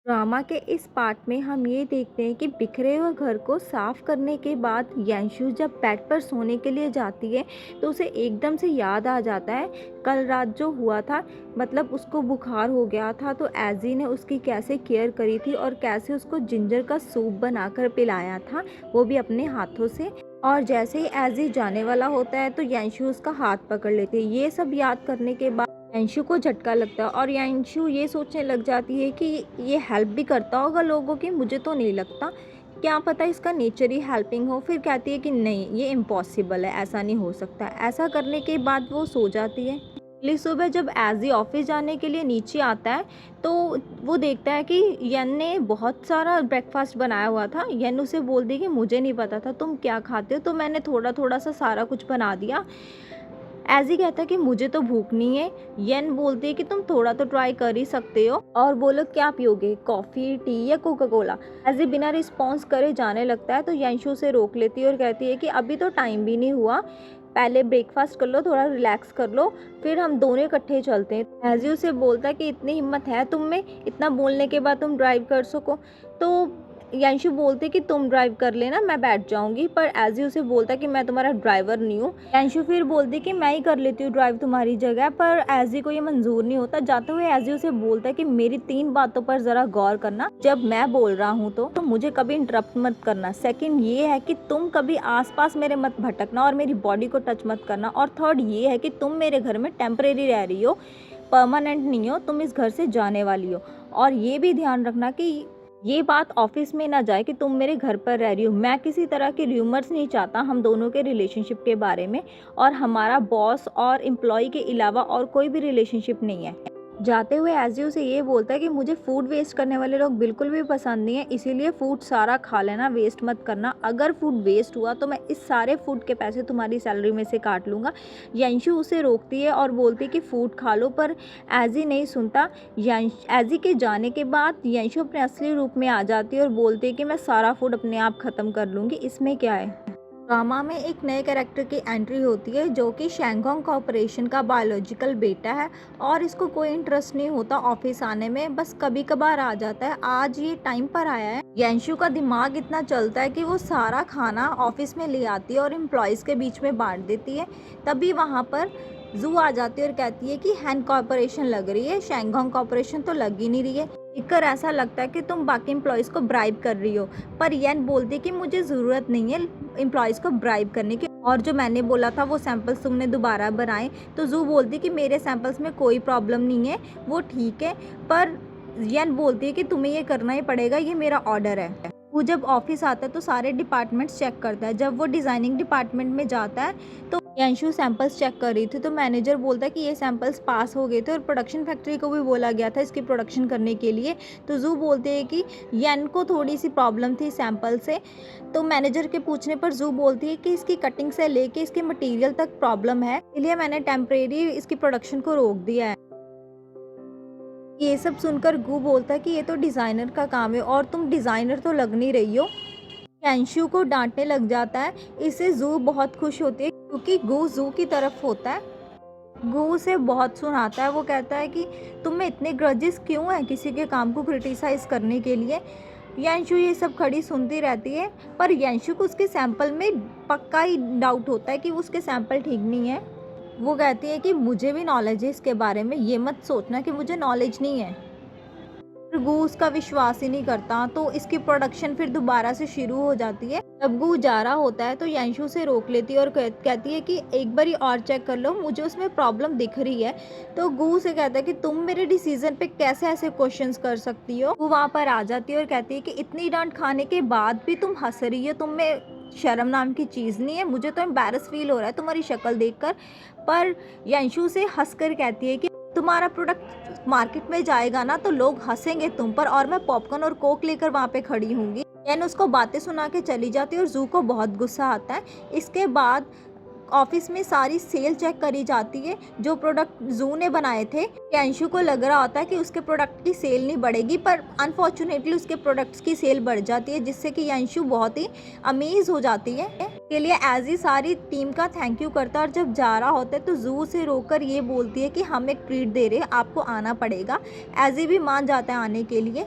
Drama के इस part में हम ये देखते हैं कि बिखरे हुए घर को साफ करने के बाद यांशु जब बेड पर सोने के लिए जाती है तो उसे एकदम से याद आ जाता है कल रात जो हुआ था। मतलब उसको बुखार हो गया था तो एजी ने उसकी कैसे केयर करी थी और कैसे उसको जिंजर का सूप बनाकर पिलाया था, वो भी अपने हाथों से। और जैसे ही एजी जाने वाला होता है तो यांशु उसका हाथ पकड़ लेती है। ये सब याद करने के बाद यांशु को झटका लगता है और यांशु ये सोचने लग जाती है कि ये हेल्प भी करता होगा लोगों की, मुझे तो नहीं लगता, क्या पता इसका नेचर ही हेल्पिंग हो। फिर कहती है कि नहीं, ये इम्पॉसिबल है, ऐसा नहीं हो सकता। ऐसा करने के बाद वो सो जाती है। अगली सुबह जब एजी ऑफिस जाने के लिए नीचे आता है तो वो देखता है कि यन ने बहुत सारा ब्रेकफास्ट बनाया हुआ था। यन उसे बोल दी कि मुझे नहीं पता था तुम क्या खाते हो, तो मैंने थोड़ा थोड़ा सा सारा कुछ बना दिया। एजी कहता है कि मुझे तो भूख नहीं है। येन बोलती है कि तुम थोड़ा तो ट्राई कर ही सकते हो, और बोलो क्या पियोगे, कॉफ़ी, टी या कोका कोला। एजी बिना रिस्पॉन्स करे जाने लगता है तो यांशु उसे रोक लेती है और कहती है कि अभी तो टाइम भी नहीं हुआ, पहले ब्रेकफास्ट कर लो, थोड़ा रिलैक्स कर लो, फिर हम दोनों इकट्ठे चलते हैं। एजी उसे बोलता है कि इतनी हिम्मत है तुम में, इतना बोलने के बाद तुम ड्राइव कर सको। तो यांशु बोलते कि तुम ड्राइव कर लेना, मैं बैठ जाऊंगी, पर एजी उसे बोलता कि मैं तुम्हारा ड्राइवर नहीं हूँ। यांशु फिर बोलती कि मैं ही कर लेती हूँ ड्राइव तुम्हारी जगह, पर एजी को ये मंजूर नहीं होता। जाते हुए एजी उसे बोलता है कि मेरी 3 बातों पर जरा गौर करना, जब मैं बोल रहा हूँ तो मुझे कभी इंटरप्ट मत करना। सेकंड ये है कि तुम कभी आसपास मेरे मत भटकना और मेरी बॉडी को टच मत करना। और थर्ड ये है कि तुम मेरे घर में टेम्परेरी रह रही हो, परमानेंट नहीं हो, तुम इस घर से जाने वाली हो। और ये भी ध्यान रखना कि ये बात ऑफिस में ना जाए कि तुम मेरे घर पर रह रही हो। मैं किसी तरह के र्यूमर्स नहीं चाहता हम दोनों के रिलेशनशिप के बारे में, और हमारा बॉस और एम्प्लॉय के अलावा और कोई भी रिलेशनशिप नहीं है। जाते हुए एजी उसे ये बोलता है कि मुझे फूड वेस्ट करने वाले लोग बिल्कुल भी पसंद नहीं है, इसीलिए फूड सारा खा लेना, वेस्ट मत करना। अगर फूड वेस्ट हुआ तो मैं इस सारे फूड के पैसे तुम्हारी सैलरी में से काट लूँगा। यांशु उसे रोकती है और बोलती है कि फूड खा लो, पर एजी नहीं सुनता। एजी के जाने के बाद यांशु अपने असली रूप में आ जाती है और बोलती है कि मैं सारा फूड अपने आप ख़त्म कर लूँगी, इसमें क्या है। ड्रामा में एक नए कैरेक्टर की एंट्री होती है जो कि शैंगोंग कॉर्पोरेशन का बायोलॉजिकल बेटा है, और इसको कोई इंटरेस्ट नहीं होता ऑफिस आने में, बस कभी कभार आ जाता है। आज ये टाइम पर आया है। यांशु का दिमाग इतना चलता है कि वो सारा खाना ऑफिस में ले आती है और एम्प्लॉयज़ के बीच में बांट देती है। तभी वहाँ पर जू आ जाती है और कहती है कि हैन कॉर्पोरेशन लग रही है, शैंगोंग कॉर्पोरेशन तो लग ही नहीं रही है। देखकर ऐसा लगता है कि तुम बाकी एम्प्लॉयज़ को ब्राइब कर रही हो, पर येन बोलती है कि मुझे ज़रूरत नहीं है एम्प्लॉयज़ को ब्राइब करने की, और जो मैंने बोला था वो सैंपल्स तुमने दोबारा बनाए। तो जू बोलती है कि मेरे सैंपल्स में कोई प्रॉब्लम नहीं है, वो ठीक है, पर येन बोलती है कि तुम्हें ये करना ही पड़ेगा, ये मेरा ऑर्डर है। वो जब ऑफिस आता है तो सारे डिपार्टमेंट्स चेक करता है। जब वो डिज़ाइनिंग डिपार्टमेंट में जाता है तो यांशु सैंपल्स चेक कर रही थी, तो मैनेजर बोलता है कि ये सैंपल्स पास हो गए थे और प्रोडक्शन फैक्ट्री को भी बोला गया था इसकी प्रोडक्शन करने के लिए। तो जू बोलते हैं कि यन को थोड़ी सी प्रॉब्लम थी सैंपल से। तो मैनेजर के पूछने पर जू बोलती है कि इसकी कटिंग से लेके इसके मटेरियल तक प्रॉब्लम है, इसलिए मैंने टेम्परेरी इसकी प्रोडक्शन को रोक दिया है। ये सब सुनकर गू बोलता है कि ये तो डिज़ाइनर का काम है और तुम डिज़ाइनर तो लग नहीं रही हो। यांशु को डांटने लग जाता है। इससे जू बहुत खुश होती है क्योंकि गू जू की तरफ होता है। गू उसे बहुत सुनाता है। वो कहता है कि तुम में इतने ग्रजेस क्यों हैं किसी के काम को क्रिटिसाइज़ करने के लिए। यांशु ये सब खड़ी सुनती रहती है, पर यांशु को उसके सैंपल में पक्का ही डाउट होता है कि उसके सैंपल ठीक नहीं है। वो कहती है कि मुझे भी नॉलेज है इसके बारे में, ये मत सोचना कि मुझे नॉलेज नहीं है। फिर गू उसका विश्वास ही नहीं करता तो इसकी प्रोडक्शन फिर दोबारा से शुरू हो जाती है। जब गू जा रहा होता है तो यांशु से रोक लेती है और कहती है कि एक बार और चेक कर लो, मुझे उसमें प्रॉब्लम दिख रही है। तो गू से कहता है कि तुम मेरे डिसीजन पे कैसे ऐसे क्वेश्चंस कर सकती हो। वो वहाँ पर आ जाती है और कहती है कि इतनी डांट खाने के बाद भी तुम हंस रही हो, तुम में शर्म नाम की चीज़ नहीं है, मुझे तो एम्बैरस फील हो रहा है तुम्हारी शक्ल देखकर। पर यांशु से हंसकर कहती है कि तुम्हारा प्रोडक्ट मार्केट में जाएगा ना तो लोग हंसेंगे तुम पर, और मैं पॉपकॉर्न और कोक लेकर वहाँ पे खड़ी होंगी। एन उसको बातें सुना के चली जाती है और जू को बहुत गुस्सा आता है। इसके बाद ऑफिस में सारी सेल चेक करी जाती है। जो प्रोडक्ट जू ने बनाए थे, यांशु को लग रहा होता है कि उसके प्रोडक्ट की सेल नहीं बढ़ेगी, पर अनफॉर्चुनेटली उसके प्रोडक्ट्स की सेल बढ़ जाती है, जिससे कि यांशु बहुत ही अमेज हो जाती है। के लिए एज ही सारी टीम का थैंक यू करता है, और जब जा रहा होता है तो जू से रोककर ये बोलती है कि हम एक ट्रीट दे रहे हैं, आपको आना पड़ेगा। एज ही भी मान जाता है आने के लिए।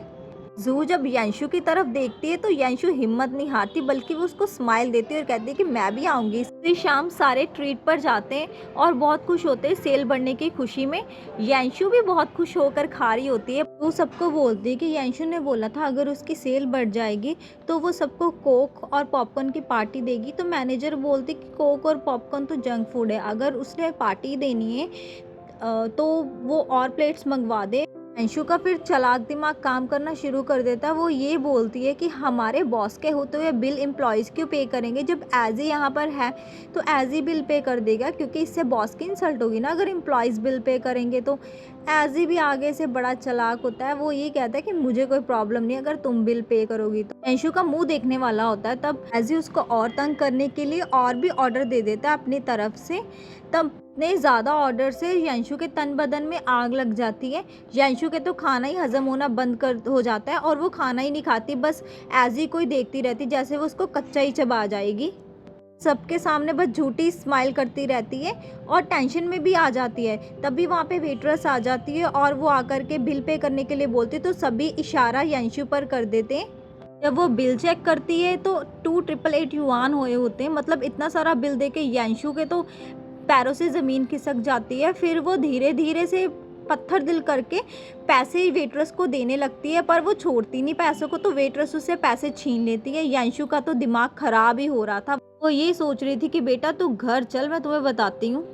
जू जब यांशु की तरफ देखती है तो यांशु हिम्मत नहीं हारती, बल्कि वो उसको स्माइल देती है और कहती है कि मैं भी आऊँगी। इसी शाम सारे ट्रीट पर जाते हैं और बहुत खुश होते हैं सेल बढ़ने की खुशी में। यांशु भी बहुत खुश होकर खा रही होती है। वो सबको बोलती है कि यांशु ने बोला था अगर उसकी सेल बढ़ जाएगी तो वो सबको कोक और पॉपकॉर्न की पार्टी देगी। तो मैनेजर बोलती कि कोक और पॉपकॉर्न तो जंक फूड है, अगर उसने पार्टी देनी है तो वो और प्लेट्स मंगवा दे। अंशु का फिर चालाक दिमाग काम करना शुरू कर देता है। वो ये बोलती है कि हमारे बॉस के होते हुए बिल एम्प्लॉयज़ क्यों पे करेंगे, जब एज ही यहाँ पर है तो एज ही बिल पे कर देगा, क्योंकि इससे बॉस की इंसल्ट होगी ना अगर एम्प्लॉयज़ बिल पे करेंगे तो। एज ही भी आगे से बड़ा चालाक होता है। वो ये कहता है कि मुझे कोई प्रॉब्लम नहीं अगर तुम बिल पे करोगी तो। अंशु का मुंह देखने वाला होता है, तब एज ही उसको और तंग करने के लिए और भी ऑर्डर दे देता है अपनी तरफ से। तब इतने ज़्यादा ऑर्डर से यांशु के तन बदन में आग लग जाती है। यांशु के तो खाना ही हजम होना बंद कर हो जाता है और वो खाना ही नहीं खाती, बस ऐसे ही कोई देखती रहती जैसे वो उसको कच्चा ही चबा जाएगी। सबके सामने बस झूठी स्माइल करती रहती है और टेंशन में भी आ जाती है। तभी वहाँ पे वेट्रेस आ जाती है और वो आकर के बिल पे करने के लिए बोलती है, तो सभी इशारा यांशु पर कर देते हैं। जब वो बिल चेक करती है तो 2888 युआन हुए होते हैं, मतलब इतना सारा बिल दे के यांशु के तो पैरों से ज़मीन खिसक जाती है। फिर वो धीरे धीरे से पत्थर दिल करके पैसे वेट्रेस को देने लगती है, पर वो छोड़ती नहीं पैसों को, तो वेट्रेस उससे पैसे छीन लेती है। यांशु का तो दिमाग खराब ही हो रहा था। वो ये सोच रही थी कि बेटा तू घर चल, मैं तुम्हें बताती हूँ।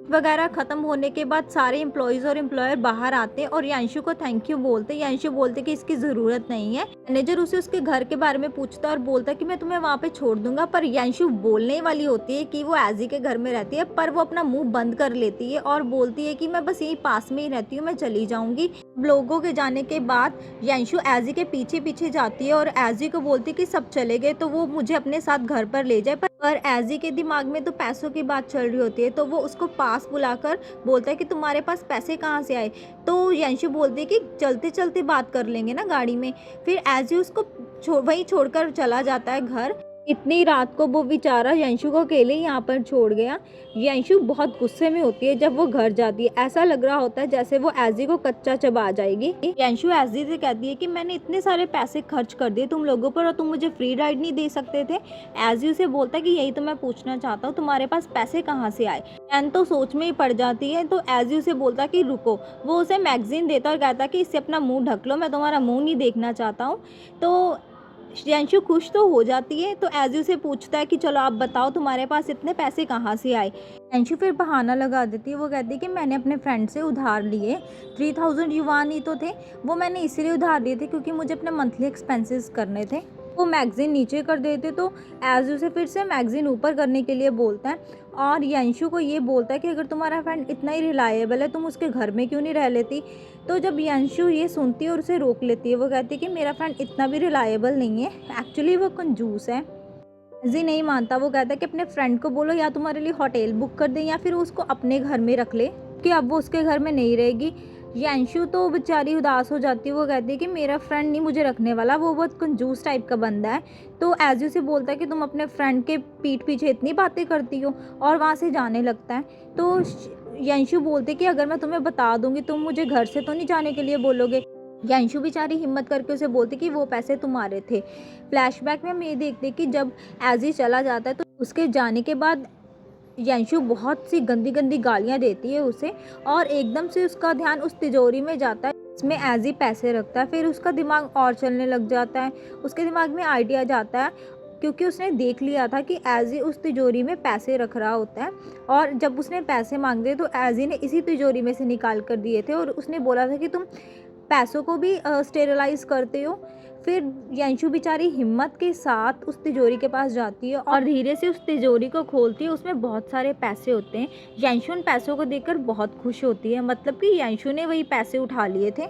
वगैरह ख़त्म होने के बाद सारे एम्प्लॉयज़ और एम्प्लॉयर बाहर आते हैं और यांशु को थैंक यू बोलते। यांशु बोलते कि इसकी ज़रूरत नहीं है। मैनेजर उसे उसके घर के बारे में पूछता है और बोलता है कि मैं तुम्हें वहाँ पे छोड़ दूंगा, पर यांशु बोलने वाली होती है कि वो एजी के घर में रहती है, पर वो अपना मुंह बंद कर लेती है और बोलती है कि मैं बस यहीं पास में ही रहती हूँ, मैं चली जाऊँगी। लोगों के जाने के बाद यांशु एजी के पीछे पीछे जाती है और एजी को बोलती है कि सब चले गए तो वो मुझे अपने साथ घर पर ले जाए, पर एजी के दिमाग में तो पैसों की बात चल रही होती है। तो वो उसको पास बुलाकर बोलता है कि तुम्हारे पास पैसे कहाँ से आए। तो यांशु बोलती है कि चलते चलते बात कर लेंगे ना गाड़ी में। फिर एजी उसको वहीं छोड़कर चला जाता है घर। इतनी रात को वो बेचारा यांशु को अकेले यहाँ पर छोड़ गया। यांशु बहुत गुस्से में होती है जब वो घर जाती है। ऐसा लग रहा होता है जैसे वो एजी को कच्चा चबा जाएगी। यांशु एजी से कहती है कि मैंने इतने सारे पैसे खर्च कर दिए तुम लोगों पर और तुम मुझे फ्री राइड नहीं दे सकते थे। एजी उसे बोलता है कि यही तो मैं पूछना चाहता हूँ, तुम्हारे पास पैसे कहाँ से आए। एन तो सोच में ही पड़ जाती है, तो एजी उसे बोलता कि रुको। वो उसे मैगजीन देता और कहता कि इससे अपना मुँह ढक लो, मैं तुम्हारा मुँह नहीं देखना चाहता हूँ। तो यांशु खुश तो हो जाती है। तो एजी उसे पूछता है कि चलो आप बताओ तुम्हारे पास इतने पैसे कहाँ से आए। यांशु फिर बहाना लगा देती है। वो कहती है कि मैंने अपने फ्रेंड से उधार लिए, 3000 युआन ही तो थे, वो मैंने इसीलिए उधार लिए थे क्योंकि मुझे अपने मंथली एक्सपेंसेस करने थे। वो मैगजीन नीचे कर देते तो एजी उसे फिर से मैगजीन ऊपर करने के लिए बोलता है और यांशु को ये बोलता है कि अगर तुम्हारा फ्रेंड इतना ही रिलायबल है तुम उसके घर में क्यों नहीं रह लेती। तो जब यांशु ये सुनती है और उसे रोक लेती है, वो कहती है कि मेरा फ्रेंड इतना भी रिलायबल नहीं है, एक्चुअली वो कंजूस है। एजी नहीं मानता। वो कहता है कि अपने फ्रेंड को बोलो या तुम्हारे लिए होटल बुक कर दे या फिर उसको अपने घर में रख ले, कि अब वो उसके घर में नहीं रहेगी। यांशु तो बेचारी उदास हो जाती है। वो कहती है कि मेरा फ्रेंड नहीं मुझे रखने वाला, वो बहुत कंजूस टाइप का बंदा है। तो एजी से बोलता है कि तुम अपने फ्रेंड के पीठ पीछे इतनी बातें करती हो, और वहाँ से जाने लगता है। तो यांशु बोलते कि अगर मैं तुम्हें बता दूंगी तुम मुझे घर से तो नहीं जाने के लिए बोलोगे। यांशु बेचारी हिम्मत करके उसे बोलती कि वो पैसे तुम्हारे थे। फ्लैशबैक में हम ये देखते कि जब एजी चला जाता है तो उसके जाने के बाद यांशु बहुत सी गंदी गंदी गालियाँ देती है उसे, और एकदम से उसका ध्यान उस तिजोरी में जाता है जिसमें एजी पैसे रखता है। फिर उसका दिमाग और चलने लग जाता है। उसके दिमाग में आइडिया जाता है क्योंकि उसने देख लिया था कि एजी उस तिजोरी में पैसे रख रहा होता है, और जब उसने पैसे मांगे तो एजी ने इसी तिजोरी में से निकाल कर दिए थे और उसने बोला था कि तुम पैसों को भी स्टेरलाइज करते हो। फिर यांशु बेचारी हिम्मत के साथ उस तिजोरी के पास जाती है और धीरे से उस तिजोरी को खोलती है। उसमें बहुत सारे पैसे होते हैं। यांशु उन पैसों को देखकर बहुत खुश होती है, मतलब कि यांशु ने वही पैसे उठा लिए थे।